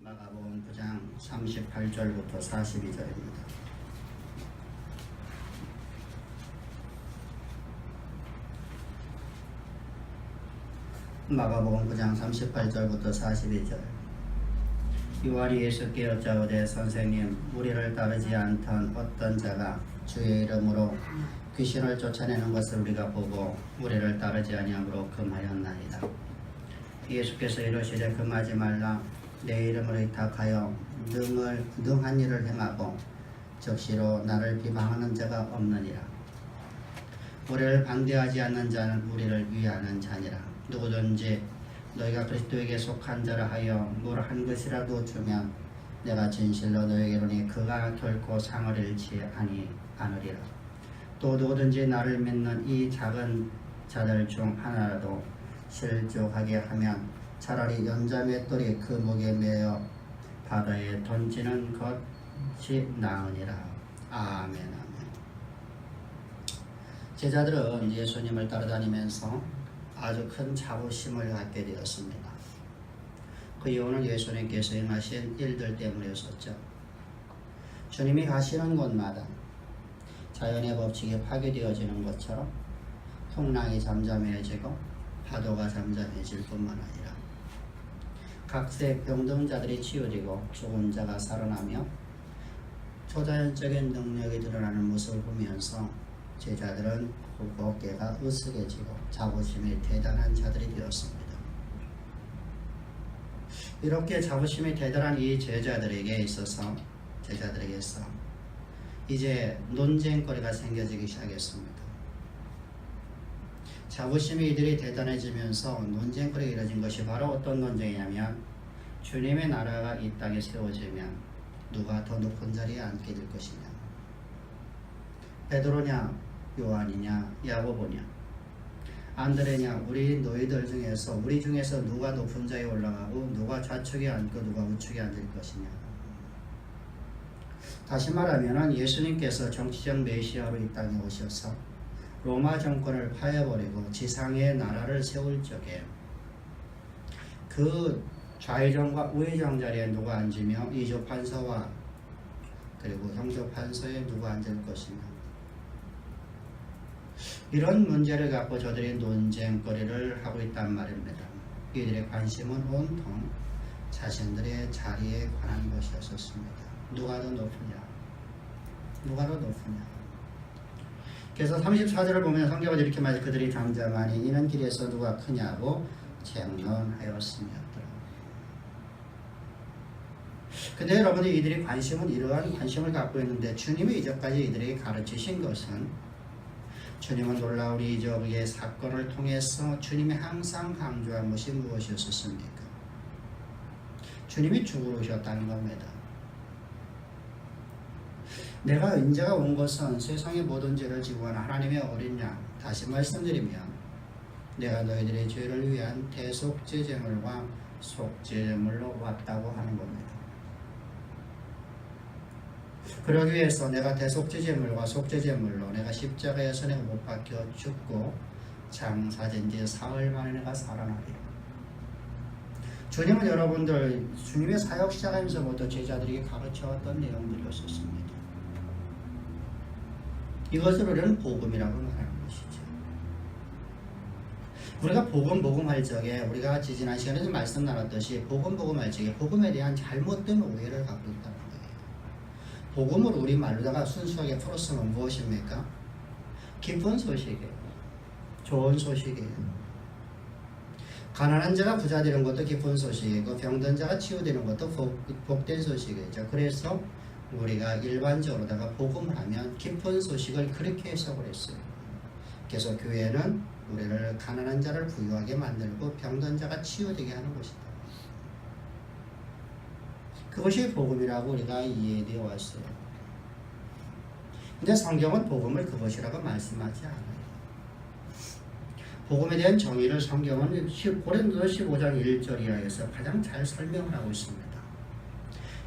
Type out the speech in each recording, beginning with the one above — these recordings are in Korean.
마가복음 9장 38절부터 42절입니다. 마가복음 9장 38절부터 42절. 요한이 예수께 여짜오되 선생님, 우리를 따르지 않던 어떤 자가 주의 이름으로 귀신을 쫓아내는 것을 우리가 보고 우리를 따르지 아니함으로 금하였나이다. 예수께서 이르시되 금하지 말라. 내 이름을 의탁하여 능한 일을 행하고 적시로 나를 비방하는 자가 없느니라. 우리를 반대하지 않는 자는 우리를 위하는 자니라. 누구든지 너희가 그리스도에게 속한 자라 하여 뭘 한 것이라도 주면 내가 진실로 너희에게로니 그가 결코 상을 잃지 아니하느리라. 또 누구든지 나를 믿는 이 작은 자들 중 하나라도 실족하게 하면 차라리 연자맷돌이 그 목에 매어 바다에 던지는 것이 나으니라. 아멘. 아멘. 제자들은 예수님을 따라다니면서 아주 큰 자부심을 갖게 되었습니다. 그 이유는 예수님께서 행하신 일들 때문이었었죠. 주님이 가시는 곳마다 자연의 법칙이 파괴되어지는 것처럼 풍랑이 잠잠해지고 파도가 잠잠해질 뿐만 아니라 각색 병든 자들이 치유되고 죽은 자가 살아나며 초자연적인 능력이 드러나는 모습을 보면서 제자들은 어깨가 으쓱해지고 자부심이 대단한 자들이 되었습니다. 이렇게 자부심이 대단한 이 제자들에게서 이제 논쟁거리가 생겨지기 시작했습니다. 자부심이 이들이 대단해지면서 논쟁거리가 이뤄진 것이 바로 어떤 논쟁이냐면 주님의 나라가 이 땅에 세워지면 누가 더 높은 자리에 앉게 될 것이냐, 베드로냐 요한이냐 야고보냐 안드레냐 우리 중에서 누가 높은 자리에 올라가고 누가 좌측에 앉고 누가 우측에 앉을 것이냐. 다시 말하면 예수님께서 정치적 메시아로 이 땅에 오셔서 로마 정권을 파해버리고 지상의 나라를 세울 적에 그 좌의정과 우의정 자리에 누가 앉으며 이조 판사와 그리고 형조 판사에 누가 앉을 것이냐. 이런 문제를 갖고 저들이 논쟁거리를 하고 있단 말입니다. 이들의 관심은 온통 자신들의 자리에 관한 것이었습니다. 누가 더 높으냐? 누가 더 높으냐? 그래서 34절을 보면 성경은 이렇게 말해서 그들이 잠잠하니 이는 길에서 누가 크냐고 쟁론하였으며. 근데 여러분들 이들이 이러한 관심을 갖고 있는데 주님이 이전까지 이들에게 가르치신 것은 주님은 놀라운 이적의 사건을 통해서 주님이 항상 강조한 것이 무엇이었습니까? 주님이 죽으러 오셨다는 겁니다. 내가 인자가 온 것은 세상의 모든 죄를 지고 가는 하나님의 어린 양, 다시 말씀드리면 내가 너희들의 죄를 위한 대속죄제물과 속죄제물로 왔다고 하는 겁니다. 그러기 위해서 내가 대속죄제물과 속죄제물로 내가 십자가에서 내가 못 박혀 죽고 장사된 지 사흘 만에 내가 살아나리라. 주님은 여러분들 주님의 사역 시작하면서부터 제자들에게 가르쳐왔던 내용들이었습니다. 이것을 우리는 복음이라고 말하는 것이죠. 우리가 복음할 적에 우리가 지난 시간에도 말씀 나눴듯이 복음할 적에 복음에 대한 잘못된 오해를 갖고 있다는 거예요. 복음을 우리말로다가 순수하게 풀었으면 무엇입니까? 기쁜 소식이에요. 좋은 소식이에요. 가난한 자가 부자 되는 것도 기쁜 소식이고 병든 자가 치유되는 것도 복된 소식이죠. 그래서 우리가 일반적으로다가 복음을 하면 기쁜 소식을 그렇게 해석을 했어요. 그래서 교회는 우리를 가난한 자를 부유하게 만들고 병든 자가 치유되게 하는 것이다. 그것이 복음이라고 우리가 이해되어 왔어요. 근데 성경은 복음을 그것이라고 말씀하지 않아요. 복음에 대한 정의를 성경은 고린도서 15장 1절 이하에서 가장 잘 설명을 하고 있습니다.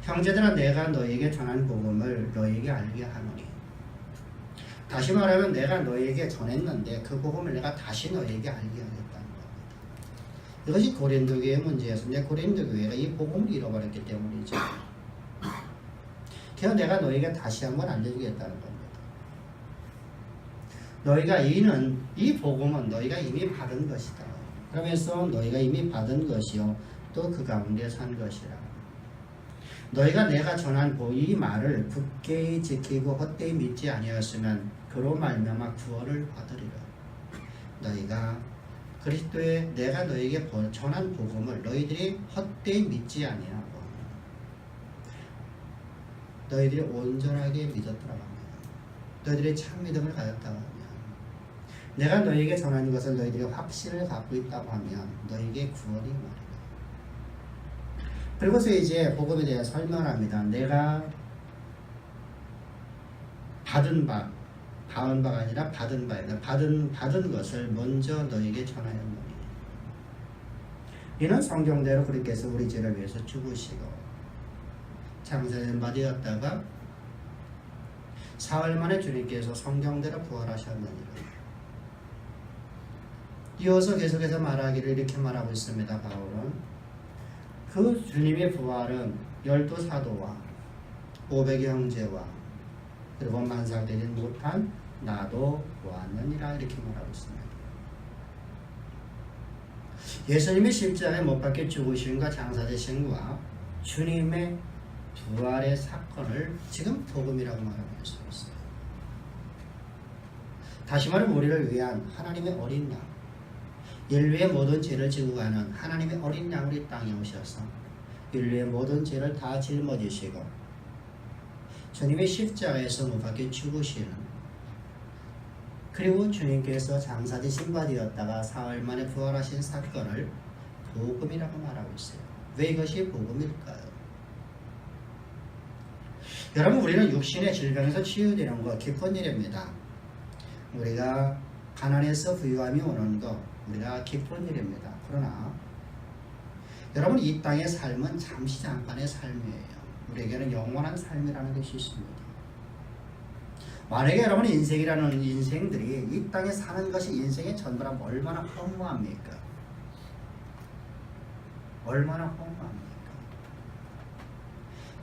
형제들아 내가 너희에게 전한 복음을 너희에게 알게 하노니. 다시 말하면 내가 너희에게 전했는데 그 복음을 내가 다시 너희에게 알게 하겠다는 겁니다. 이것이 고린도 교회의 문제였는데 고린도 교회가 이 복음을 잃어버렸기 때문이죠. 그래서 내가 너희에게 다시 한번 알려주겠다는 겁니다. 너희가 이 복음은 너희가 이미 받은 것이다. 그러면서 너희가 이미 받은 것이요 또 그 가운데 산 것이라. 너희가 내가 전한 이 말을 굳게 지키고 헛되이 믿지 아니하였으면 그로 말미암아 구원을 받으리라. 너희가 그리스도의 내가 너희에게 전한 복음을 너희들이 헛되이 믿지 아니하고 너희들이 온전하게 믿었더라고 하면 너희들이 참 믿음을 가졌다고 하면 내가 너희에게 전하는 것을 너희들이 확신을 갖고 있다고 하면 너희에게 구원이 말이다. 그리고서 이제 복음에 대해 설명을 합니다. 내가 받은 바가 아니라 받은 바이다. 받은 것을 먼저 너희에게 전하였노니 이는 성경대로 그리께서 우리 죄를 위해서 죽으시고 장사된 바 되었다가 사흘 만에 주님께서 성경대로 부활하셨느니라. 이어서 계속해서 말하기를 이렇게 말하고 있습니다. 바울은 그 주님의 부활은 12사도와 500의 형제와 그리고 만삭되지 못한 나도 보았느니라 이렇게 말하고 있습니다. 예수님의 십자가에 못 박혀 죽으심과 장사되심과 주님의 부활의 사건을 지금 복음이라고 말하고 있습니다. 다시 말해 우리를 위한 하나님의 어린 양, 인류의 모든 죄를 지고 가는 하나님의 어린 양으로 이 땅에 오셔서 인류의 모든 죄를 다 짊어지시고 주님의 십자가에서 못 박혀 죽으시는 그리고 주님께서 장사되신 바 되었다가 사흘 만에 부활하신 사건을 복음이라고 말하고 있어요. 왜 이것이 복음일까요? 여러분 우리는 육신의 질병에서 치유되는 것 기쁜 일입니다. 우리가 가난에서 부유함이 오는 것 우리가 기쁜 일입니다. 그러나 여러분 이 땅의 삶은 잠시 잠깐의 삶이에요. 우리에게는 영원한 삶이라는 것이 있습니다. 만약에 여러분 인생이라는 인생들이 이 땅에 사는 것이 인생의 전부라면 얼마나 허무합니까? 얼마나 허무합니까?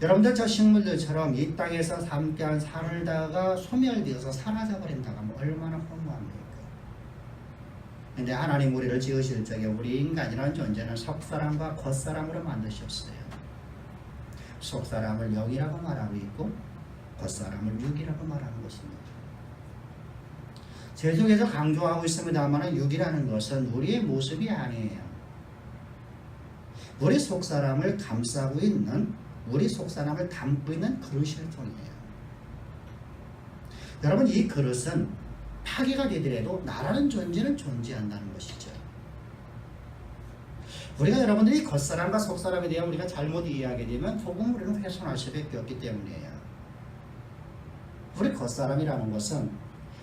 여러분들 저 식물들처럼 이 땅에서 함께한 살다가 소멸되어서 사라져버린다고 하면 얼마나 허무합니까? 근데 하나님 우리를 지으실 적에 우리 인간이라는 존재는 속사람과 겉사람으로 만드셨어요. 속사람을 영이라고 말하고 있고 겉사람을 육이라고 말하는 것입니다. 계속해서 강조하고 있습니다만 육이라는 것은 우리의 모습이 아니에요. 우리 속사람을 감싸고 있는 우리 속사람을 담고 있는 그릇일 뿐이에요. 여러분 이 그릇은 파괴가 되더라도 나라는 존재는 존재한다는 것이죠. 우리가 여러분들이 겉사람과 속사람에 대한 우리가 잘못 이해하게 되면 복음을 우리는 훼손할 수밖에 없기 때문이에요. 우리 겉사람이라는 것은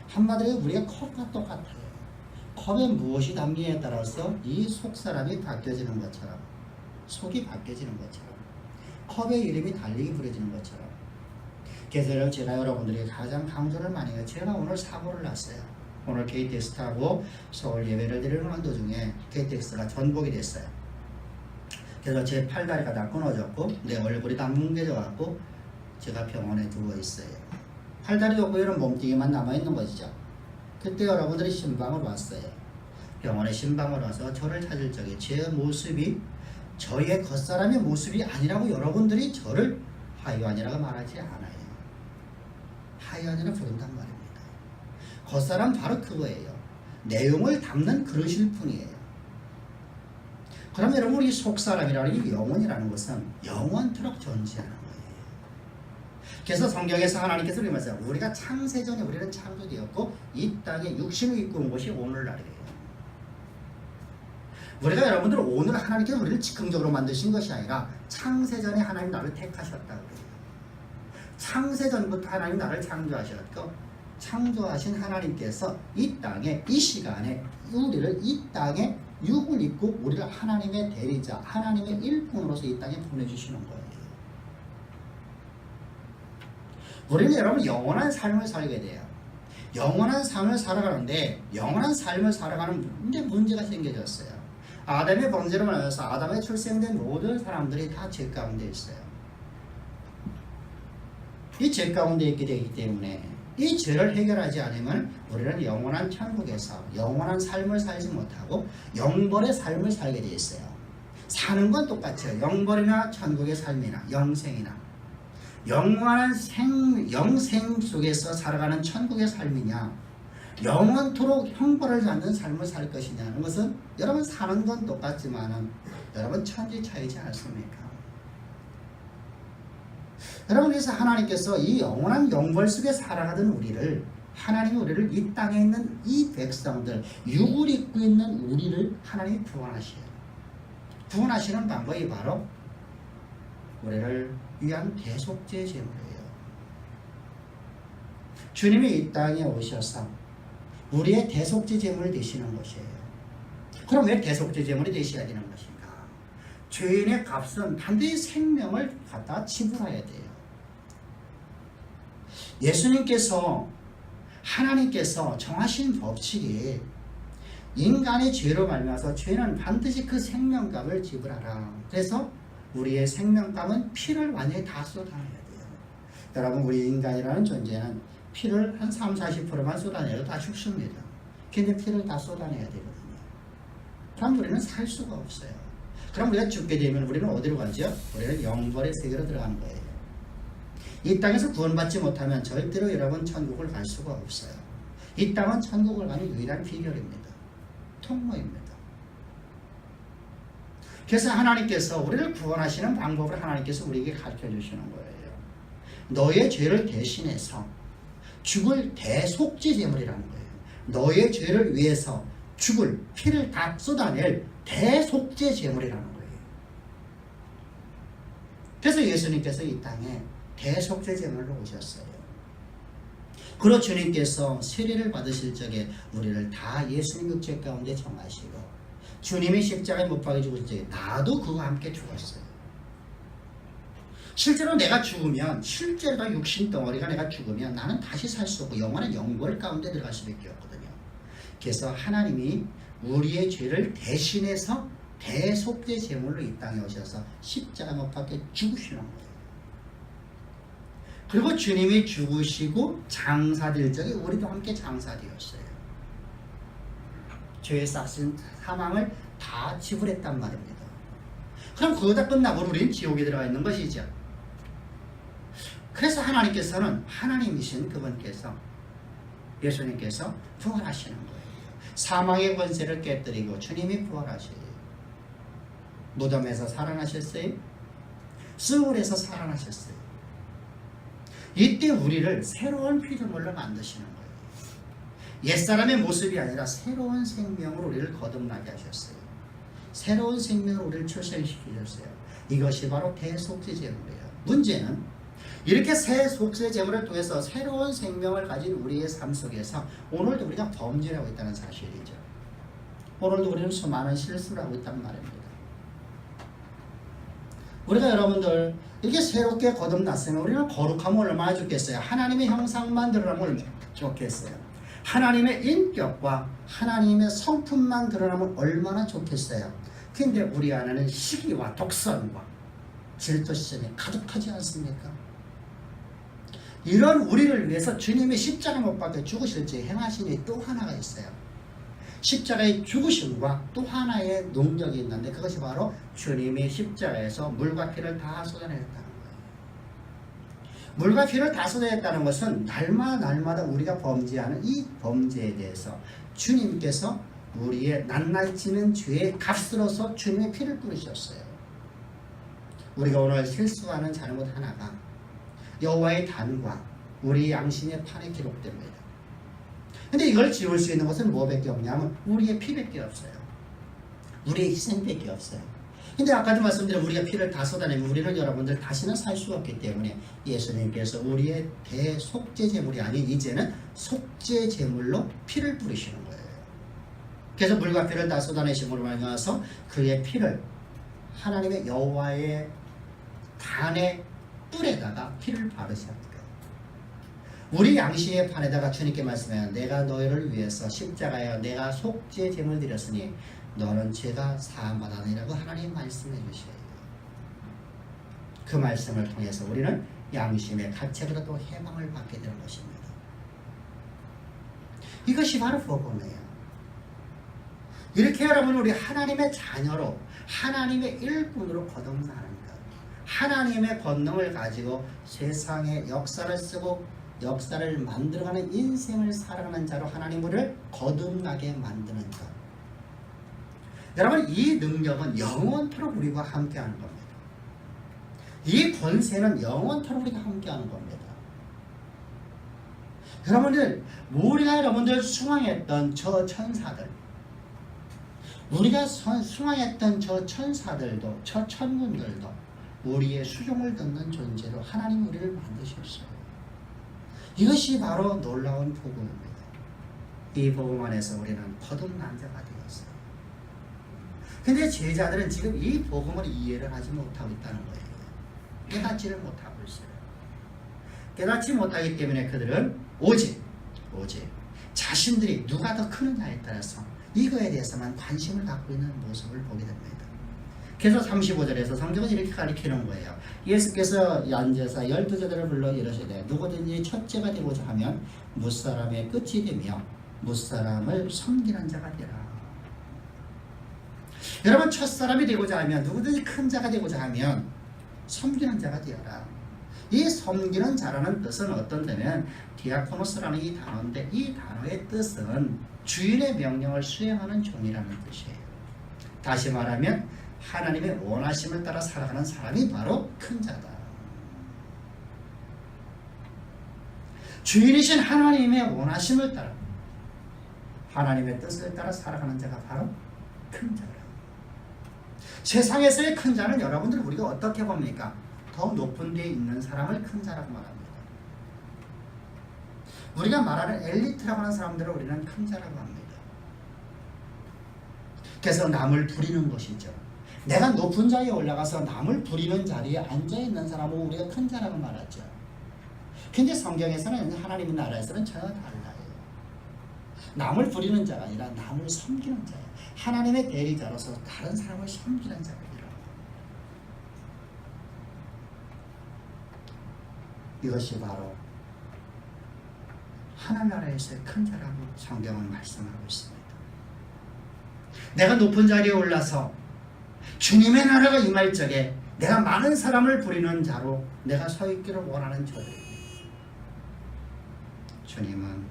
한마디로 우리가 컵과 똑같아요. 컵에 무엇이 담기냐에 따라서 이 속사람이 바뀌어지는 것처럼 속이 바뀌어지는 것처럼 컵의 이름이 달리게 부려지는 것처럼 그래서 제가 여러분들이 가장 강조를 많이 해요. 제가 오늘 사고를 났어요. 오늘 KTX 타고 서울 예배를 드리는 도중에 KTX가 전복이 됐어요. 그래서 제 팔다리가 다 끊어졌고 내 얼굴이 다 뭉개져갖고 제가 병원에 누워 있어요. 팔다리도 없고 이런 몸뚱이만 남아있는 것이죠. 그때 여러분들이 신방을 왔어요. 병원에 신방을 와서 저를 찾을 적에 제 모습이 저의 겉사람의 모습이 아니라고 여러분들이 저를 하이완이라고 말하지 않아요. 하이완이라 부른단 말입니다. 겉사람 바로 그거예요. 내용을 담는 그릇일 뿐이에요. 그럼 여러분 우리 속사람이라는 이 영혼이라는 것은 영원토록 존재하는 거예요. 그래서 성경에서 하나님께서 우리 말씀하세요. 우리가 창세전에 우리는 창조되었고 이 땅에 육신을 입고 온 것이 오늘날이에요. 우리가 여러분들 오늘 하나님께서 우리를 즉흥적으로 만드신 것이 아니라 창세전에 하나님 나를 택하셨다고 그래요. 창세전부터 하나님 나를 창조하셨고 창조하신 하나님께서 이 땅에 이 시간에 우리를 이 땅에 육을 입고 우리를 하나님의 대리자 하나님의 일꾼으로서 이 땅에 보내주시는 거예요. 우리는 여러분 영원한 삶을 살게 돼요. 영원한 삶을 살아가는데 영원한 삶을 살아가는 문제가 생겨졌어요. 아담의 범죄로 말해서 아담에 출생된 모든 사람들이 다 죄 가운데 있어요. 이 죄 가운데 있게 되기 때문에 이 죄를 해결하지 않으면 우리는 영원한 천국에서 영원한 삶을 살지 못하고 영벌의 삶을 살게 되어 있어요. 사는 건 똑같아요. 영벌이나 천국의 삶이나 영생이나 영원한 영생 속에서 살아가는 천국의 삶이냐, 영원토록 형벌을 받는 삶을 살 것이냐는 것은 여러분 사는 건 똑같지만은 여러분 천지 차이지 않습니까? 여러분, 그래서 하나님께서 이 영원한 영벌 속에 살아가던 우리를, 하나님이 우리를 이 땅에 있는 이 백성들, 육을 입고 있는 우리를 하나님이 구원하셔요. 구원하시는 방법이 바로 우리를 위한 대속죄 제물이에요. 주님이 이 땅에 오셔서 우리의 대속죄 제물이 되시는 것이에요. 그럼 왜 대속죄 제물이 되셔야 되는 것인가? 죄인의 값은 반드시 생명을 갖다 지불해야 돼요. 예수님께서, 하나님께서 정하신 법칙이 인간의 죄로 말미암아서 죄는 반드시 그 생명값을 지불하라. 그래서 우리의 생명값은 피를 완전히 다 쏟아내야 돼요. 여러분, 우리 인간이라는 존재는 피를 한 30-40%만 쏟아내도 다 죽습니다. 근데 피를 다 쏟아내야 되거든요. 그럼 우리는 살 수가 없어요. 그럼 우리가 죽게 되면 우리는 어디로 가죠? 우리는 영벌의 세계로 들어가는 거예요. 이 땅에서 구원받지 못하면 절대로 여러분 천국을 갈 수가 없어요. 이 땅은 천국을 가는 유일한 비결입니다. 통로입니다. 그래서 하나님께서 우리를 구원하시는 방법을 하나님께서 우리에게 가르쳐 주시는 거예요. 너의 죄를 대신해서 죽을 대속죄 제물이라는 거예요. 너의 죄를 위해서 죽을 피를 다 쏟아낼 대속죄 제물이라는 거예요. 그래서 예수님께서 이 땅에 대속죄 제물로 오셨어요. 그리고 주님께서 세례를 받으실 적에 우리를 다 예수님 육체 가운데 정하시고, 주님이 십자가에 못 박혀 죽을 적에 나도 그와 함께 죽었어요. 실제로 내가 죽으면, 실제로 육신 덩어리가 내가 죽으면 나는 다시 살 수 없고 영원한 영벌 가운데 들어갈 수밖에 없거든요. 그래서 하나님이 우리의 죄를 대신해서 대속죄 제물로 이 땅에 오셔서 십자가 못 박혀 죽으시는 거예요. 그리고 주님이 죽으시고 장사될 적에 우리도 함께 장사되었어요. 죄의 싹신 사망을 다 지불했단 말입니다. 그럼 그거 다 끝나고 우리는 지옥에 들어가 있는 것이죠. 그래서 하나님께서는, 하나님이신 그분께서, 예수님께서 부활하시는 거예요. 사망의 권세를 깨뜨리고 주님이 부활하셔요. 무덤에서 살아나셨어요. 수월에서 살아나셨어요. 이때 우리를 새로운 피조물로 만드시는 거예요. 옛사람의 모습이 아니라 새로운 생명으로 우리를 거듭나게 하셨어요. 새로운 생명으로 우리를 출생시키셨어요. 이것이 바로 대속죄 제물이에요. 문제는 이렇게 새 속죄 제물을 통해서 새로운 생명을 가진 우리의 삶 속에서 오늘도 우리가 범죄를 하고 있다는 사실이죠. 오늘도 우리는 수많은 실수를 하고 있단 말입니다. 우리가 여러분들 이렇게 새롭게 거듭났으면 우리는 거룩하면 얼마나 좋겠어요. 하나님의 형상만 드러나면 얼마나 좋겠어요. 하나님의 인격과 하나님의 성품만 드러나면 얼마나 좋겠어요. 근데 우리 안에는 시기와 독선과 질투심이 가득하지 않습니까? 이런 우리를 위해서 주님이 십자가 못 박혀 죽으실 때 행하신 일이 또 하나가 있어요. 십자가의 죽으심과 또 하나의 능력이 있는데 그것이 바로 주님이 십자가에서 물과 피를 다 쏟아냈다는 거예요. 물과 피를 다 쏟아냈다는 것은 날마다 우리가 범죄하는 이 범죄에 대해서 주님께서 우리의 낱날지는 죄의 값으로서 주님의 피를 뿌리셨어요. 우리가 오늘 실수하는 잘못 하나가 여호와의 단과 우리 양심의 판에 기록됩니다. 근데 이걸 지울 수 있는 것은 뭐밖에 없냐면 우리의 피밖에 없어요. 우리의 희생밖에 없어요. 근데 아까도 말씀드린 우리가 피를 다 쏟아내면 우리는 여러분들 다시는 살 수가 없기 때문에 예수님께서 우리의 대속죄 제물이 아닌 이제는 속죄 제물로 피를 뿌리시는 거예요. 그래서 물과 피를 다 쏟아내심으로 말미암아서 그의 피를 하나님의 여호와의 단의 뿔에다가 피를 바르셨다. 우리 양심의 판에다가 주님께 말씀해요. 내가 너희를 위해서 십자가에 내가 속죄 제물 드렸으니 너는 죄가 사함받았느니라고 하나님 말씀해 주셔요. 그 말씀을 통해서 우리는 양심의 가책으로도 해방을 받게 되는 것입니다. 이것이 바로 복음이에요. 이렇게 여러분 우리 하나님의 자녀로 하나님의 일꾼으로 거듭나는 것, 하나님의 권능을 가지고 세상의 역사를 쓰고 역사를 만들어가는 인생을 살아가는 자로 하나님 우리를 거듭나게 만드는 것. 여러분 이 능력은 영원토록 우리와 함께하는 겁니다. 이 권세는 영원토록 우리가 함께하는 겁니다. 여러분들 우리가 여러분들 숭앙했던 저 천사들, 우리가 숭앙했던 저 천사들도 저 천군들도 우리의 수종을 듣는 존재로 하나님 우리를 만드셨어요. 이것이 바로 놀라운 복음입니다. 이 복음 안에서 우리는 거듭난 자가 되었어요. 근데 제자들은 지금 이 복음을 이해를 하지 못하고 있다는 거예요. 깨닫지를 못하고 있어요. 깨닫지 못하기 때문에 그들은 오직 자신들이 누가 더 크느냐에 따라서 이거에 대해서만 관심을 갖고 있는 모습을 보게 됩니다. 그래서 35절에서 성경은 이렇게 가르치는 거예요. 예수께서 앉아서 12제자들을 불러 이르시되 누구든지 첫째가 되고자 하면 무사람의 끝이 되며 무사람을 섬기는 자가 되라. 여러분 첫사람이 되고자 하면 누구든지 큰 자가 되고자 하면 섬기는 자가 되어라. 이 섬기는 자라는 뜻은 어떤 데면 디아코노스라는 이 단어인데 이 단어의 뜻은 주인의 명령을 수행하는 종이라는 뜻이에요. 다시 말하면 하나님의 원하심을 따라 살아가는 사람이 바로 큰 자다. 주인이신 하나님의 원하심을 따라 하나님의 뜻을 따라 살아가는 자가 바로 큰 자다. 세상에서의 큰 자는 여러분들 우리가 어떻게 봅니까? 더 높은 데에 있는 사람을 큰 자라고 말합니다. 우리가 말하는 엘리트라고 하는 사람들을 우리는 큰 자라고 합니다. 그래서 남을 부리는 것이죠. 내가 높은 자리에 올라가서 남을 부리는 자리에 앉아있는 사람은 우리가 큰 자라고 말하죠. 근데 성경에서는 하나님의 나라에서는 전혀 달라요. 남을 부리는 자가 아니라 남을 섬기는 자예요. 하나님의 대리자로서 다른 사람을 섬기는 자입니다. 이것이 바로 하나님나라에서의 큰 자라고 성경은 말씀하고 있습니다. 내가 높은 자리에 올라서 주님의 나라가 임할 적에 내가 많은 사람을 부리는 자로 내가 서 있기를 원하는 저들입니다. 주님은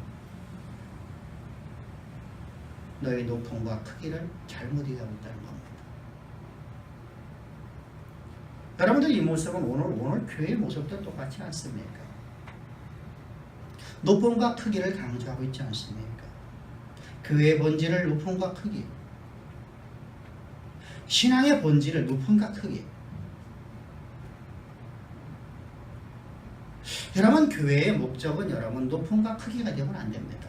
너의 높음과 크기를 잘못 이해하고 있다는 겁니다. 여러분들 이 모습은 오늘 교회의 모습도 똑같지 않습니까? 높음과 크기를 강조하고 있지 않습니까? 교회의 본질을 높음과 크기, 신앙의 본질을 높음과 크기. 여러분 교회의 목적은 여러분 높음과 크기가 되면 안 됩니다.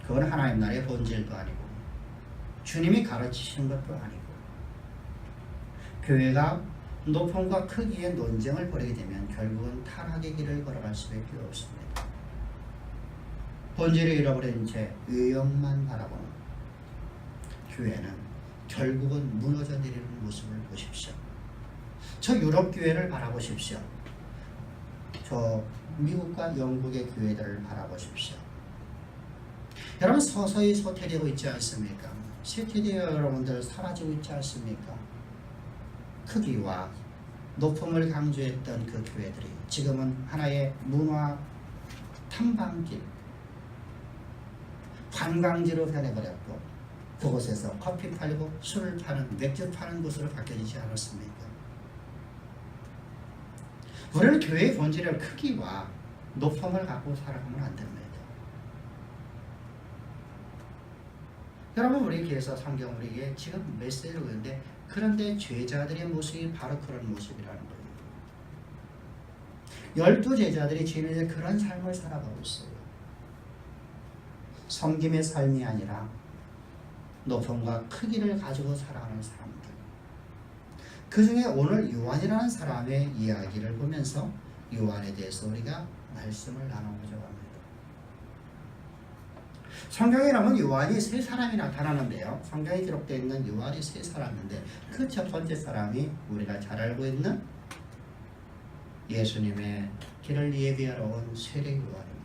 그건 하나님 나라의 본질도 아니고 주님이 가르치시는 것도 아니고 교회가 높음과 크기의 논쟁을 벌이게 되면 결국은 타락의 길을 걸어갈 수밖에 없습니다. 본질을 잃어버린 채 외형만 바라보는 교회는 결국은 무너져 내리는 모습을 보십시오. 저 유럽 교회를 바라보십시오. 저 미국과 영국의 교회들을 바라보십시오. 여러분 서서히 쇠퇴되고 있지 않습니까? 쇠퇴되어 여러분들 사라지고 있지 않습니까? 크기와 높음을 강조했던 그 교회들이 지금은 하나의 문화 탐방길, 관광지로 변해버렸고 그곳에서 커피 팔고 술을 파는, 맥주 파는 곳으로 바뀌어지지 않았습니까? 우리는 교회의 본질의 크기와 높음을 갖고 살아가면 안 됩니다. 여러분 우리 교회에서 성경 우리에게 지금 메시지를 오는데 그런데 제자들의 모습이 바로 그런 모습이라는 거예요. 12제자들이 주님의 그런 삶을 살아가고 있어요. 섬김의 삶이 아니라 높음과 크기를 가지고 살아가는 사람들. 그 중에 오늘 요한이라는 사람의 이야기를 보면서 요한에 대해서 우리가 말씀을 나눠보자고 합니다. 성경에 보면 요한이 세 사람이 나타나는데요. 성경에 기록되어 있는 요한이 세 사람인데 그 첫 번째 사람이 우리가 잘 알고 있는 예수님의 길을 예비하러 온 세례 요한입니다.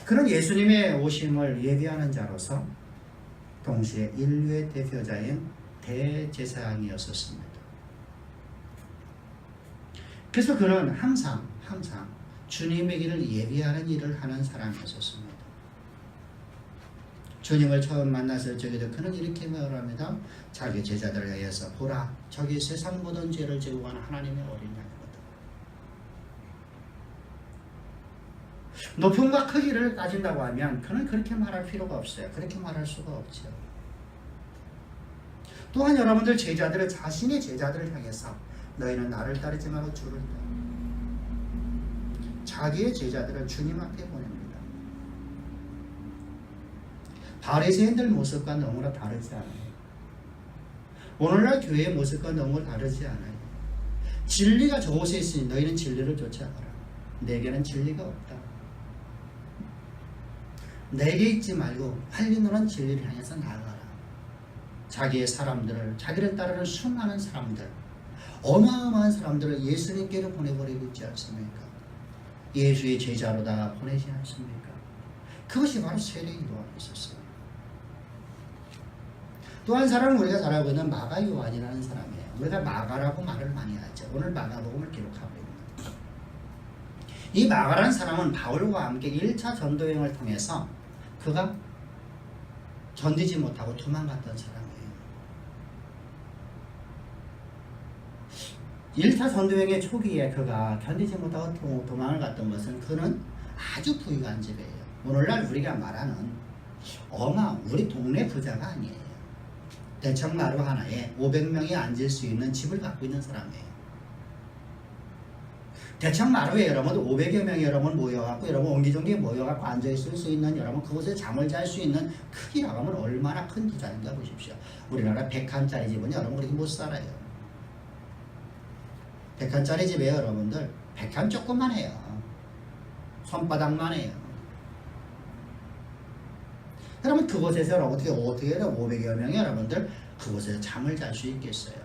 그런 예수님의 오심을 예비하는 자로서 동시에 인류의 대표자인 대제사장이었었습니다. 그래서 그는 항상 주님의 길을 예비하는 일을 하는 사람이었습니다. 주님을 처음 만났을 적에도 그는 이렇게 말합니다. 자기 제자들을 위해서 보라, 저기 세상 모든 죄를 지고 가는 하나님의 어린 양이거든. 높음과 크기를 따진다고 하면 그는 그렇게 말할 필요가 없어요. 그렇게 말할 수가 없죠. 또한 여러분들 제자들은 자신의 제자들을 향해서 너희는 나를 따르지 말고 주를 따라. 자기의 제자들을 주님 앞에 보냅니다. 바리새인들 모습과 너무나 다르지 않아요. 오늘날 교회의 모습과 너무 다르지 않아요. 진리가 저곳에 있으니 너희는 진리를 쫓아가라. 내게는 진리가 없다. 내게 있지 말고 빨리 너는 진리를 향해서 나아가라. 자기의 사람들을, 자기를 따르는 수많은 사람들, 어마어마한 사람들을 예수님께로 보내버리고 있지 않습니까? 예수의 제자로 다 보내지 않습니까? 그것이 바로 세례 요한이었어요. 또 한 사람은 우리가 잘 알고 있는 마가 요한이라는 사람이에요. 우리가 마가라고 말을 많이 하죠. 오늘 마가복음을 기록하고 있는 이 마가라는 사람은 바울과 함께 1차 전도여행을 통해서 그가 견디지 못하고 도망갔던 사람이에요. 1차 전도여행의 초기에 그가 견디지 못하고 도망을 갔던 것은 그는 아주 부유한 집이에요. 오늘날 우리가 말하는 우리 동네 부자가 아니에요. 대청마루 하나에 500명이 앉을 수 있는 집을 갖고 있는 사람이에요. 대청마루에 여러분 500여 명이 여러분 모여갖고 여러분 옹기종기 모여갖고 앉아있을 수 있는 여러분 그곳에 잠을 잘 수 있는 크기라고 하면 얼마나 큰 부자인가 보십시오. 우리나라 100칸짜리 집은 여러분 그렇게 못 살아요. 100칸짜리 집에 여러분들 100칸 조금만 해요. 손바닥만 해요. 여러분 그곳에서 어떻게 500여 명이 여러분들 그곳에서 잠을 잘 수 있겠어요.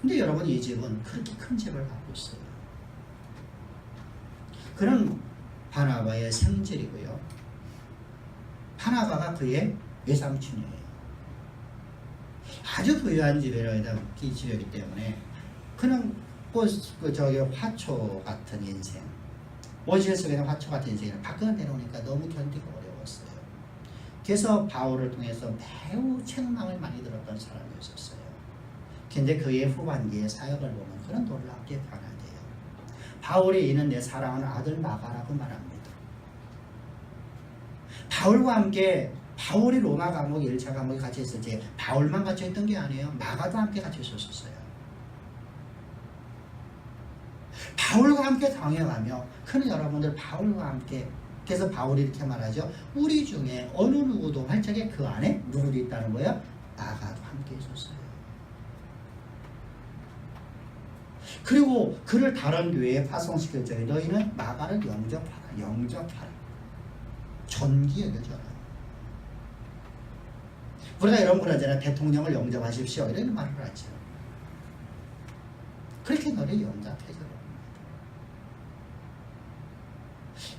근데 여러분 이 집은 그렇게 큰 집을 갖고 있어요. 그는 바나바의 생질이고요. 바나바가 그의 외삼촌이에요. 아주 부유한 집이기 때문에 그는 화초 같은 인생, 원시의 속에는 화초 같은 인생을 밖으로 내려오니까 너무 견디기 어려웠어요. 그래서 바울을 통해서 매우 책망을 많이 들었던 사람이었어요. 근데 그의 후반기의 사역을 보면 그런 놀랍게 변화돼요. 바울이 이는 내 사랑하는 아들 마가라고 말합니다. 바울과 함께 바울이 로마 감옥 1차 감옥에 갇혀 있었지 바울만 갇혀 있던 게 아니에요. 마가도 함께 갇혀 있었어요. 바울과 함께 당해가며 그는 여러분들 바울과 함께 그래서 바울이 이렇게 말하죠. 우리 중에 어느 누구도 활짝에 그 안에 누구도 있다는 거예요. 마가도 함께 있었어요. 그리고 그를 다른 교회에 파송시킬 적에 너희는 마가를 영접하라. 존귀 여겨줘라. 우리가 이런 걸 하잖아요. 대통령을 영접하십시오. 이런 말을 하죠. 그렇게 너를 영접해줘라.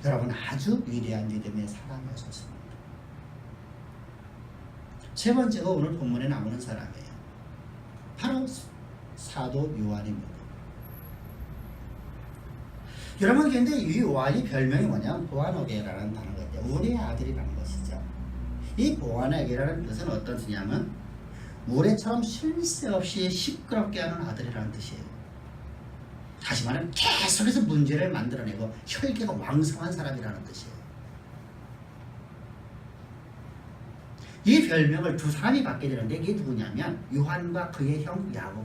여러분 아주 위대한 믿음의 사람이었습니다. 세 번째가 오늘 본문에 나오는 사람이에요. 바로 사도 요한입니다. 여러분 근데 이 요한이 별명이 뭐냐면 보아너게라는 단어가 있대요. 우리의 아들이라는 것이죠. 이 보아너게라는 뜻은 어떤 뜻이냐면 우레처럼 쉴 새 없이 시끄럽게 하는 아들이라는 뜻이에요. 다시 말하면 계속해서 문제를 만들어내고 혈기가 왕성한 사람이라는 뜻이에요. 이 별명을 두 사람이 받게 되는데 이게 누구냐면 요한과 그의 형 야곱.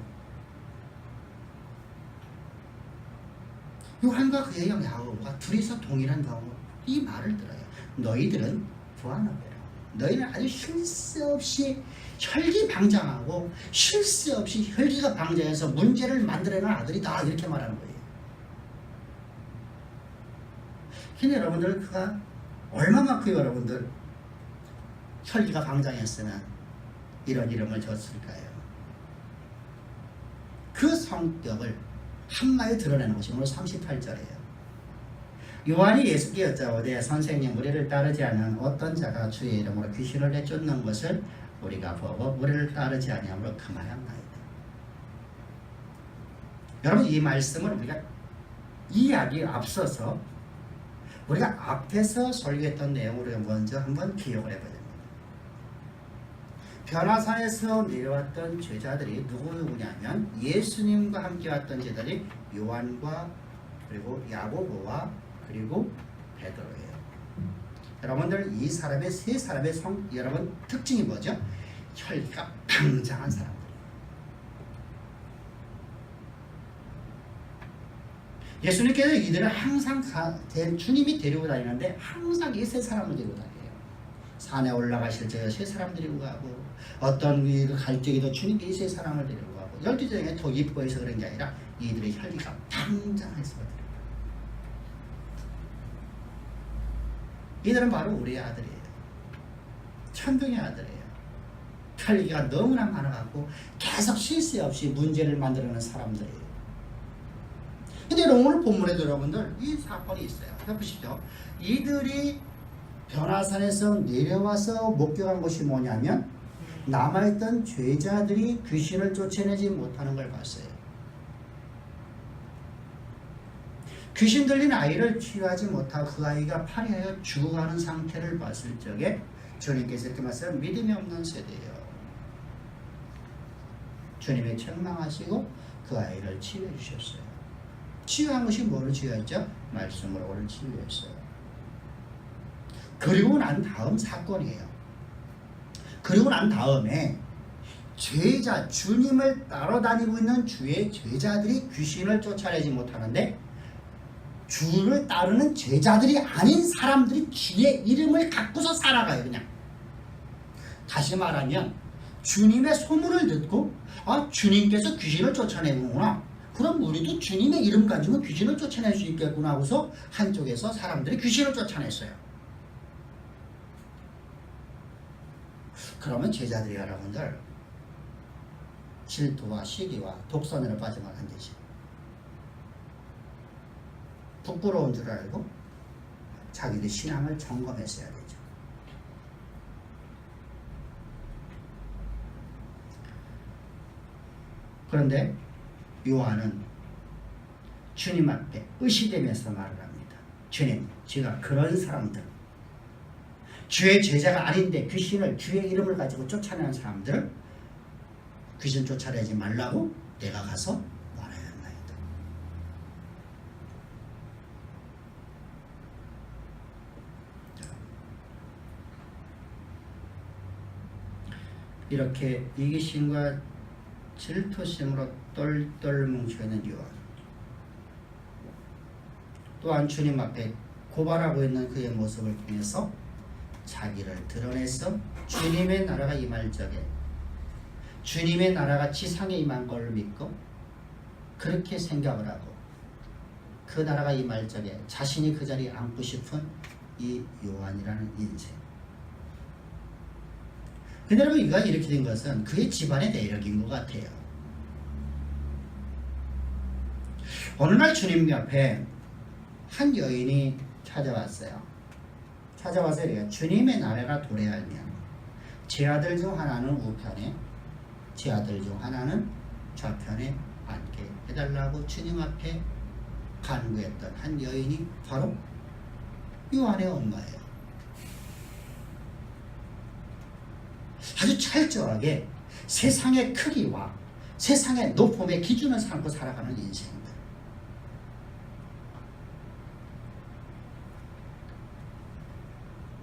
요한과 그의 형 야곱과 둘이서 동일한 경우 이 말을 들어요. 너희들은 보아너게라. 너희는 아주 쉴 새 없이 혈기방장하고 쉴 새 없이 혈기가 방장해서 문제를 만들어내는 아들이다 이렇게 말하는 거예요. 근데 여러분들 그가 얼마만큼 여러분들 혈기가 강장했으면 이런 이름을 줬을까요? 그 성격을 한마디 드러내는 것이 오늘 38절이에요. 요한이 예수께 여짜오되 선생님 우리를 따르지 않은 어떤 자가 주의 이름으로 귀신을 내쫓는 것을 우리가 보고 우리를 따르지 아니하므로 그만하나이다. 여러분 이 말씀을 우리가 이야기에 앞서서 우리가 앞에서 설교했던 내용으로 먼저 한번 기억을 해봐야 됩니다. 변화산에서 내려왔던 제자들이 누구냐면 예수님과 함께 왔던 제자들이 요한과 그리고 야고보와 그리고 베드로예요. 여러분들 이 사람의 세 사람의 여러분 특징이 뭐죠? 혈기가 강장한 사람들이에요. 예수님께서 이들은 항상 주님이 데리고 다니는데 항상 이 세 사람을 데리고 다녀요. 산에 올라가실 때 세 사람 데리고 가고 어떤 갈 적에도 주님께 이 세 사람을 데리고 가고 12조 중에 더 이쁘어서 그런 게 아니라 이들의 혈기가 당장해서 그래요. 이들은 바로 우리의 아들이에요. 천둥의 아들이에요. 혈기가 너무나 많아갖고 계속 쉴 새 없이 문제를 만들어내는 사람들이에요. 근데 오늘 본문에도 여러분들 이 사건이 있어요. 해보시죠. 이들이 변화산에서 내려와서 목격한 것이 뭐냐면 남아있던 죄자들이 귀신을 쫓아내지 못하는 걸 봤어요. 귀신 들린 아이를 치유하지 못하고 그 아이가 파리하여 죽어가는 상태를 봤을 적에 주님께서 이렇게 말씀하세요. 믿음이 없는 세대예요. 주님이 책망하시고 그 아이를 치유해 주셨어요. 치유한 것이 뭐를 치유했죠? 말씀으로 오늘 치유했어요. 그리고 난 다음 사건이에요. 그리고 난 다음에 죄자, 주님을 따라다니고 있는 주의 제자들이 귀신을 쫓아내지 못하는데 주를 따르는 제자들이 아닌 사람들이 주의 이름을 갖고서 살아가요. 그냥 다시 말하면 주님의 소문을 듣고 주님께서 귀신을 쫓아내구나. 그럼 우리도 주님의 이름 가지고 귀신을 쫓아낼 수 있겠구나 하고서 한쪽에서 사람들이 귀신을 쫓아냈어요. 그러면 제자들이 여러분들 질투와 시기와 독선으로 빠지면 안 되지. 부끄러운 줄 알고 자기들 신앙을 점검했어야 되죠. 그런데 요한은 주님 앞에 의시되면서 말을 합니다. 주님, 제가 그런 사람들, 주의 제자가 아닌데 귀신을 주의 이름을 가지고 쫓아내는 사람들을 귀신 쫓아내지 말라고 내가 가서 말해야 한다이다. 이렇게 이기심과 질투심으로 똘똘 뭉쳐있는 요한, 또한 주님 앞에 고발하고 있는 그의 모습을 통해서 자기를 드러내서 주님의 나라가 임할 적에 주님의 나라가 지상에 임한 걸 믿고 그렇게 생각을 하고 그 나라가 임할 적에 자신이 그 자리에 앉고 싶은 이 요한이라는 인생. 근데 여러분 이가 이렇게 된 것은 그의 집안의 내력인 것 같아요. 어느 날 주님 옆에 한 여인이 찾아왔어요. 찾아와서 이래요. 주님의 나라가 도래하면 제 아들 중 하나는 우편에 제 아들 중 하나는 좌편에 앉게 해달라고 주님 앞에 간구했던 한 여인이 바로 요한의 엄마예요. 아주 철저하게 세상의 크기와 세상의 높음의 기준을 삼고 살아가는 인생입니다.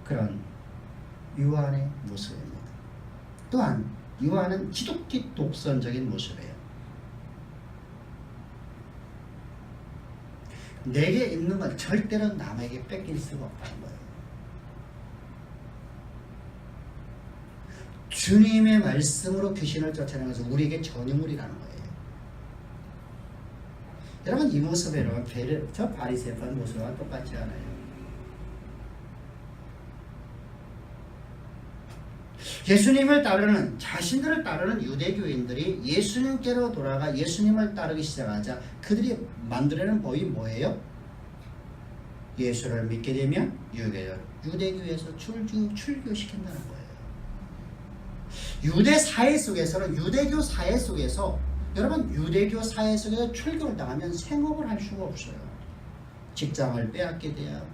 그런 요한의 모습입니다. 또한 요한은 지독히 독선적인 모습이에요. 내게 있는 건 절대로 남에게 뺏길 수가 없다는 거예요. 주님의 말씀으로 귀신을 쫓아내는 것은 우리에게 전유물이라는 거예요. 여러분 이 모습에는 저 바리새파 모습과 똑같지 않아요? 예수님을 따르는 자신들을 따르는 유대교인들이 예수님께로 돌아가 예수님을 따르기 시작하자 그들이 만들어낸 법이 뭐예요? 예수를 믿게 되면 유대교에서 출교시킨다는 거예요. 유대 사회 속에서는 유대교 사회 속에서 여러분 유대교 사회 속에서 출교를 당하면 생업을 할 수가 없어요. 직장을 빼앗게 돼요.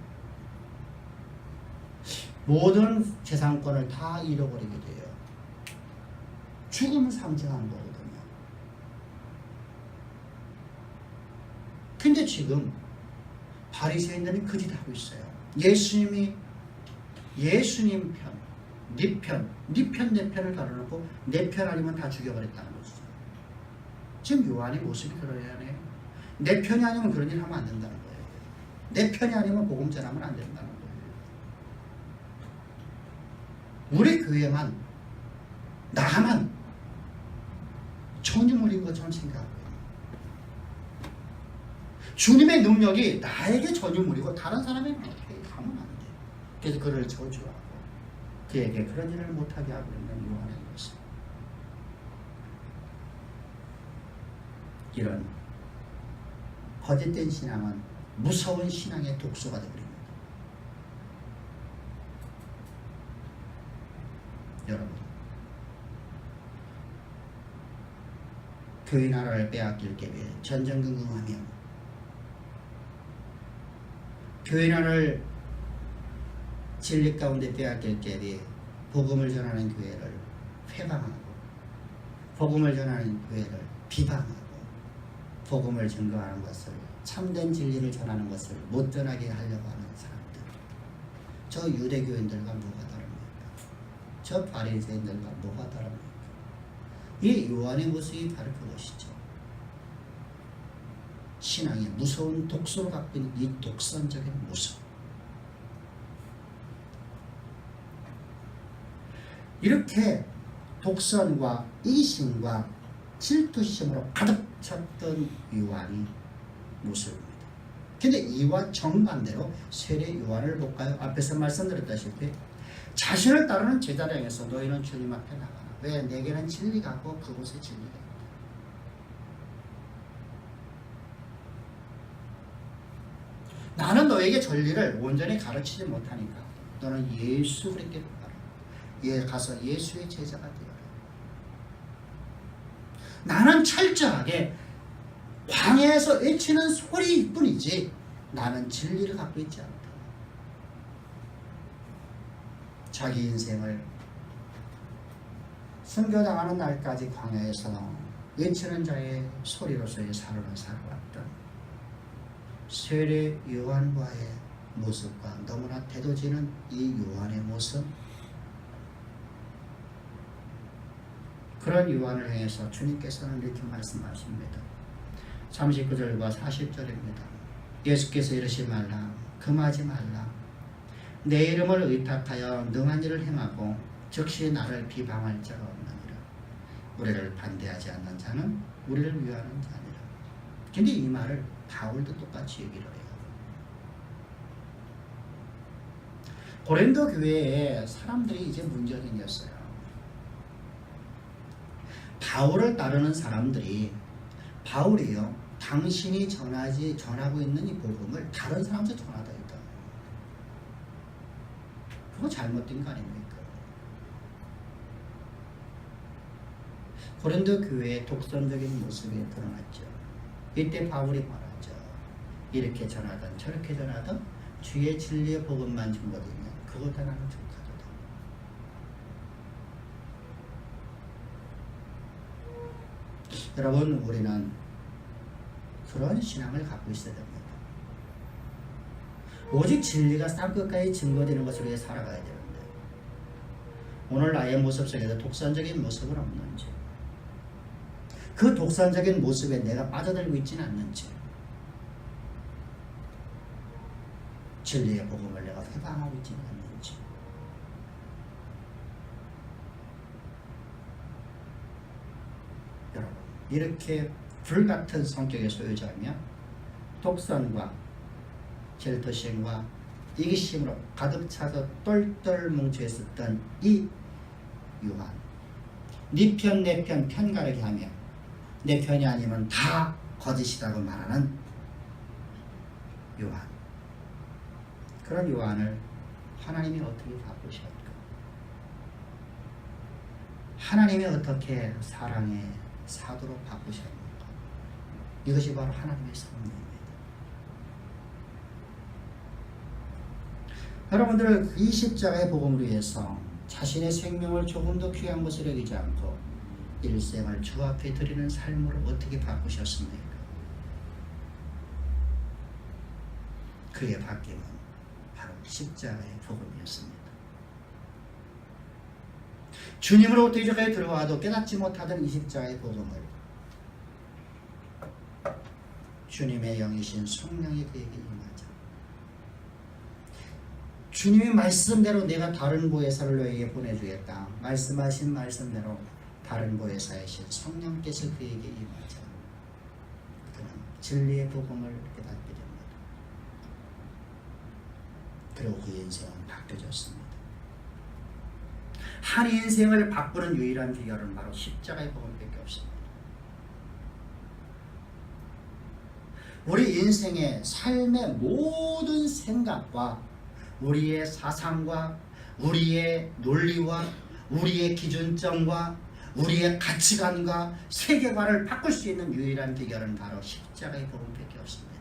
모든 재산권을 다 잃어버리게 돼요. 죽음을 상징하는 거거든요. 근데 지금 바리새인들이 그 짓 하고 있어요. 예수님 편, 네 편, 내 편을 가려놓고 내 편 아니면 다 죽여버렸다는 거죠. 지금 요한의 모습이 그러야 해요. 내 편이 아니면 그런 일 하면 안 된다는 거예요. 내 편이 아니면 복음 전하면 안 된다는 거예요. 우리 교회만 나만 전유물인 것처럼 생각하고 주님의 능력이 나에게 전유물이고 다른 사람에게 어떻게 가면 안 돼. 그래서 그를 저주하고 그에게 그런 일을 못하게 하고 있는 요한의 모습. 이런 거짓된 신앙은 무서운 신앙의 독소가 되어버립니다. 여러분, 교회 나라를 빼앗길 계획 전전긍긍하며 교회 나라를 진리 가운데 빼앗길 계획 복음을 전하는 교회를 회방하고 복음을 전하는 교회를 비방하고 복음을 증거하는 것을 참된 진리를 전하는 것을 못 전하게 하려고 하는 사람들, 저 유대교인들과 뭐가 다릅니까? 저 바리새인들과 뭐가 다릅니까? 이 요한의 모습이 바로 그것이죠. 신앙의 무서운 독소를 갖고 있는 이 독선적인 모습. 이렇게 독선과 이심과 질투심으로 가득 찼던 요한이 모습입니다. 근데 이와 정반대로 세례 요한을 볼까요? 앞에서 말씀드렸다시피 자신을 따르는 제자를 향해서 너희는 주님 앞에 나가라. 왜? 내게는 진리가 있고 그곳에 진리가 있다. 나는 너에게 진리를 온전히 가르치지 못하니까 너는 예수 그리스도로 가라. 가서 예수의 제자가 되어라. 나는 철저하게 광야에서 외치는 소리일 뿐이지 나는 진리를 갖고 있지 않다. 자기 인생을 순교당하는 날까지 광야에서 외치는 자의 소리로서의 삶을 살아왔던 세례 요한과의 모습과 너무나 대도지는 이 요한의 모습, 그런 요한을 향해서 주님께서는 이렇게 말씀하십니다. 39절과 40절입니다. 예수께서 이러시 말라, 금하지 말라. 내 이름을 의탁하여 능한 일을 행하고 즉시 나를 비방할 자가 없느니라. 우리를 반대하지 않는 자는 우리를 위하는 자니라. 근데 이 말을 바울도 똑같이 얘기를 해요. 고린도 교회에 사람들이 이제 문제가 생겼어요. 바울을 따르는 사람들이 바울이요, 당신이 전하고 있는 이 복음을 다른 사람한테 전하다 했다. 그거 잘못된 거 아닙니까? 고린도 교회의 독선적인 모습이 드러났죠. 이때 바울이 말하죠. 이렇게 전하든 저렇게 전하든 주의 진리의 복음만 증거되면 그것 하나는 족하도다. 여러분, 우리는 그런 신앙을 갖고 있어야 됩니다. 오직 진리가 땅끝까지 증거되는 것을 위해 살아가야 되는데 오늘 나의 모습 속에서 독선적인 모습은 없는지, 그 독선적인 모습에 내가 빠져들고 있지는 않는지, 진리의 복음을 내가 회방하고 있지는 않는지. 여러분, 이렇게 불같은 성격의 소유자며 독선과 질투심과 이기심으로 가득 차서 똘똘 뭉쳐 있었던 이 요한. 네 편 내 편 편가르기 하며 내 편이 아니면 다 거짓이라고 말하는 요한. 그런 요한을 하나님이 어떻게 바꾸셨을까? 하나님이 어떻게 사랑의 사도로 바꾸셨는가? 이것이 바로 하나님의 성령입니다. 여러분들 이 십자가의 복음을 위해서 자신의 생명을 조금도 귀한 것을 여기지 않고 일생을 주 앞에 드리는 삶으로 어떻게 바꾸셨습니까? 그의 바뀜은 바로 십자가의 복음이었습니다. 주님으로부터 이제까지 들어와도 깨닫지 못하던 이 십자가의 복음을 주님의 영이신 성령이 그에게 임하자. 주님의 말씀대로 내가 다른 보혜사를 너에게 보내주겠다. 말씀하신 말씀대로 다른 보혜사이신 성령께서 그에게 임하자. 그는 진리의 복음을 깨닫게 됩니다. 그리고 그 인생은 바뀌어졌습니다. 한 인생을 바꾸는 유일한 비결은 바로 십자가의 복음밖에 없습니다. 우리 인생의 삶의 모든 생각과 우리의 사상과 우리의 논리와 우리의 기준점과 우리의 가치관과 세계관을 바꿀 수 있는 유일한 비결은 바로 십자가의 복음밖에 없습니다.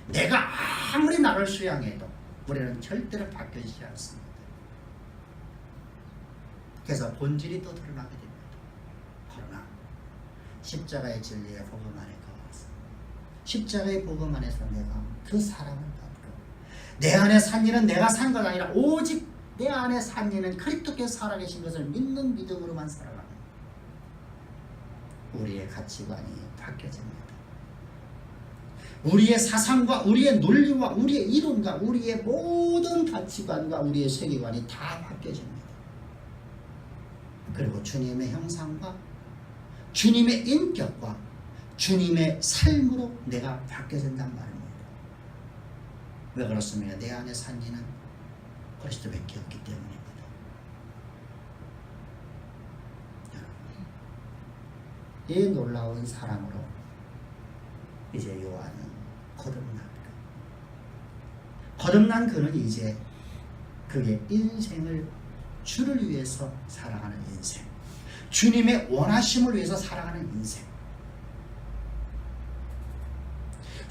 내가 아무리 나를 수양해도 우리는 절대로 바뀌지 않습니다. 그래서 본질이 또 드러나게 됩니다. 그러나 십자가의 진리의 복음 안에 거하서 십자가의 복음 안에서 내가 그 사랑을 받고 내 안에 산 일은 내가 산 것 아니라 오직 내 안에 산 일은 그리스도께서 살아계신 것을 믿는 믿음으로만 살아가는 우리의 가치관이 바뀌어집니다. 우리의 사상과 우리의 논리와 우리의 이론과 우리의 모든 가치관과 우리의 세계관이 다 바뀌어집니다. 그리고 주님의 형상과 주님의 인격과 주님의 삶으로 내가 바뀌어진단 말입니다. 왜 그렇습니까? 내 안에 산 이는 그리스도밖에 없기 때문입니다. 이 놀라운 사랑으로 이제 요한은 거듭납니다. 거듭난 그는 이제 그의 인생을 주를 위해서 살아가는 인생, 주님의 원하심을 위해서 살아가는 인생,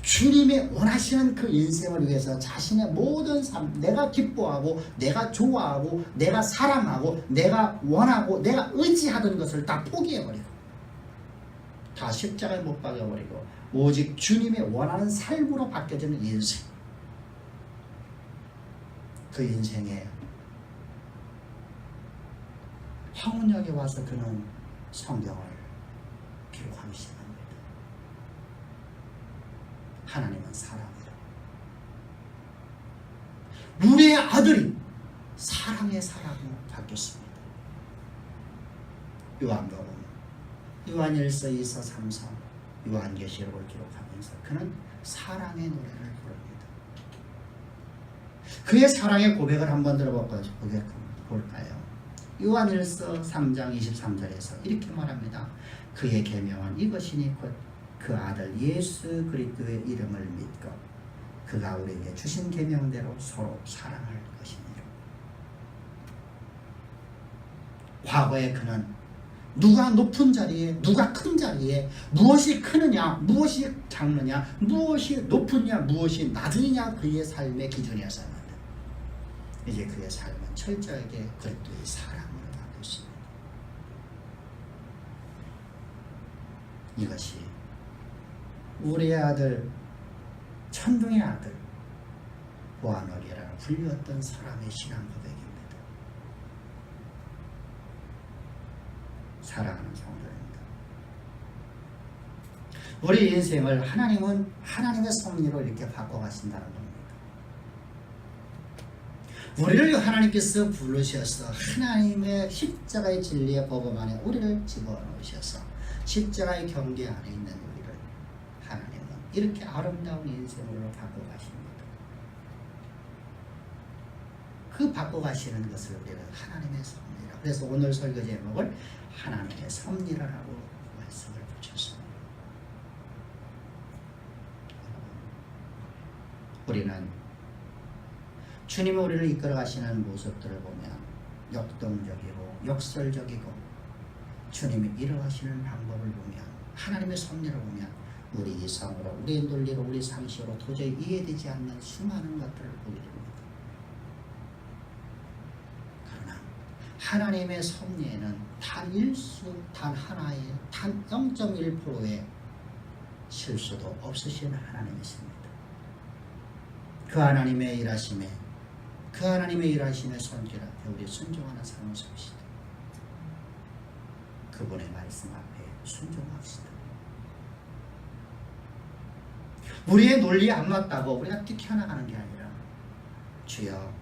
주님의 원하시는 그 인생을 위해서 자신의 모든 삶, 내가 기뻐하고 내가 좋아하고 내가 사랑하고 내가 원하고 내가 의지하던 것을 다 포기해버리고 다 십자가에 못 박아버리고 오직 주님의 원하는 삶으로 바뀌어지는 인생, 그 인생에 황혼역에 와서 그는 성경을 기록하기 시작합니다. 하나님은 사랑이라. 우리의 아들이 사랑의 사랑으로 바뀌었습니다. 요한복음, 요한일서, 2서, 3서, 요한계시록을 기록하면서 그는 사랑의 노래를 부릅니다. 그의 사랑의 고백을 한번 들어볼까요? 요한일서 3장 23절에서 이렇게 말합니다. 그의 계명은 이것이니 곧 그 아들 예수 그리스도의 이름을 믿고 그가 우리에게 주신 계명대로 서로 사랑할 것이니라. 과거에 그는 누가 높은 자리에 누가 큰 자리에 무엇이 크느냐 무엇이 작느냐 무엇이 높으냐 무엇이 낮으냐 그의 삶의 기준이었었는데 이제 그의 삶은 철저하게 그리스도의 사랑으로 바뀌었습니다. 이것이 우리의 아들, 천둥의 아들 보아너리라고 불렸던 사람의 신앙 고백입니다. 사랑하는 성도입니다. 우리 인생을 하나님은 하나님의 섭리로 이렇게 바꿔가신다는 겁니다. 우리를 하나님께서 부르셔서 하나님의 십자가의 진리의 복음 안에 우리를 집어넣으셔서 십자가의 경계 안에 있는 우리를 하나님은 이렇게 아름다운 인생으로 바꿔가십니다. 그 바꿔가시는 것을 우리는 하나님의 섭리라. 그래서 오늘 설교 제목을 하나님의 섭리라라고 말씀을 붙였습니다. 우리는 주님이 우리를 이끌어 가시는 모습들을 보면 역동적이고 역설적이고 주님이 이루어가시는 방법을 보면 하나님의 섭리를 보면 우리 이성으로 우리 논리로 우리 상식으로 도저히 이해되지 않는 수많은 것들을 보게 됩니다. 그러나 하나님의 섭리에는 단 일수 단 하나의 단 0.1%의 실수도 없으신 하나님이십니다. 그 하나님의 일하심에 손길 앞에 우리 순종하는 삶을 삽시다. 그분의 말씀 앞에 순종합시다. 우리의 논리에 안 맞다고 우리가 뛰쳐나가는 게 아니라 주여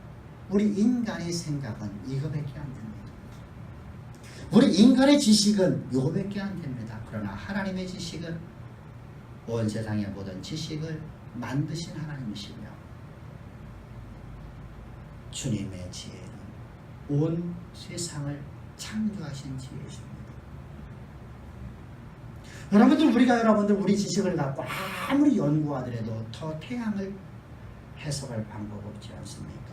우리 인간의 생각은 이거밖에 안 됩니다. 우리 인간의 지식은 이거밖에 안 됩니다. 그러나 하나님의 지식은 온 세상의 모든 지식을 만드신 하나님이시며 주님의 지혜는 온 세상을 창조하신 지혜이십니다. 여러분들 우리 지식을 갖고 아무리 연구하더라도 더 태양을 해석할 방법 없지 않습니까?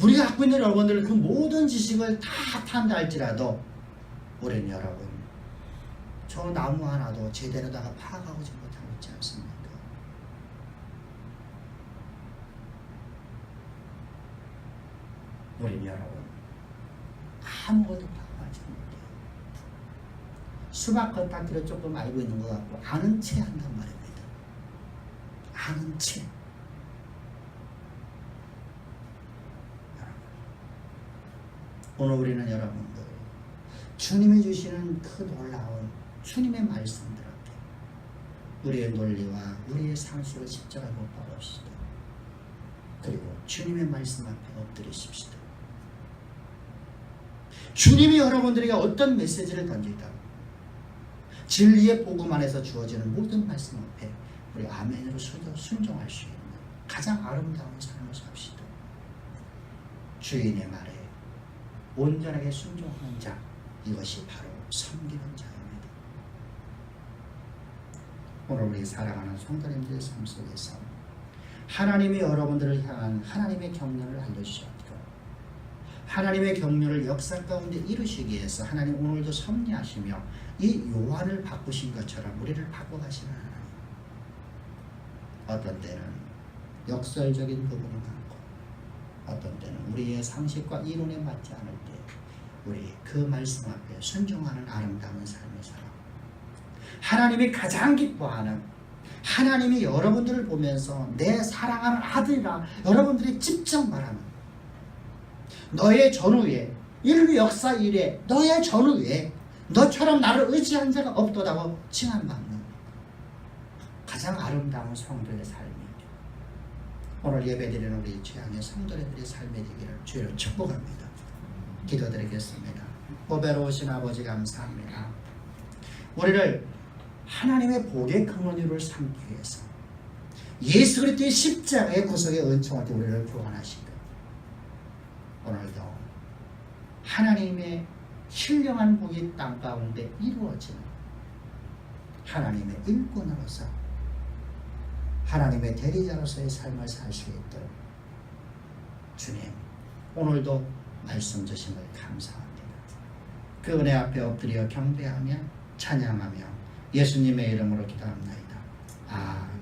우리가 갖고 있는 여러분들 그 모든 지식을 다 탄다 할지라도 우리는 여러분 저 나무 하나도 제대로다가 파악하지 못하고 있지 않습니까? 우리는 여러분 아무것도 파악하지 못해요. 수박 겉핥기를 조금 알고 있는 것 같고 아는 채 한단 말입니다. 아는 채. 오늘 우리는 여러분들 주님이 주시는 그 놀라운 주님의 말씀들 앞에 우리의 논리와 우리의 상식을 십자가에 못 박읍시다. 그리고 주님의 말씀 앞에 엎드리십시다. 주님이 여러분들에게 어떤 메시지를 던지다 진리의 복음 안에서 주어지는 모든 말씀 앞에 우리 아멘으로 순종할 수 있는 가장 아름다운 삶을 삽시다. 주인의 말에 온전하게 순종하는 자, 이것이 바로 섬기는 자입니다. 오늘 우리 사랑하는 성도님들의 삶 속에서 하나님이 여러분들을 향한 하나님의 경륜을 알려주셨고 하나님의 경륜을 역사 가운데 이루시기 위해서 하나님 오늘도 섭리하시며 이 요한을 바꾸신 것처럼 우리를 바꿔가시는 하나님. 어떤 때는 역설적인 부분이 많고 어떤 때는 우리의 상식과 이론에 맞지 않을 때 우리 그 말씀 앞에 순종하는 아름다운 삶을 살아 하나님이 가장 기뻐하는 하나님이 여러분들을 보면서 내 사랑하는 아들이라 여러분들이 직접 말하는 너의 전후에 인류 역사 이래 너의 전후에 너처럼 나를 의지한 자가 없도다고 칭함받는 가장 아름다운 성도의 삶이죠. 오늘 예배드리는 우리 최양의 성도들의 삶이 되기를 주로 축복합니다. 기도드리겠습니다. 보배로우신 아버지 감사합니다. 우리를 하나님의 복의 근원으로 삼기 위해서 예수 그리스도의 십자가의 구속의 은총을 통해 우리를 구원하시고 오늘도 하나님의 신령한 복이 땅 가운데 이루어지는 하나님의 일꾼으로서 하나님의 대리자로서의 삶을 살 수 있도록 주님 오늘도 말씀 주심을 감사합니다. 그 은혜 앞에 엎드려 경배하며 찬양하며 예수님의 이름으로 기도합나이다. 아멘.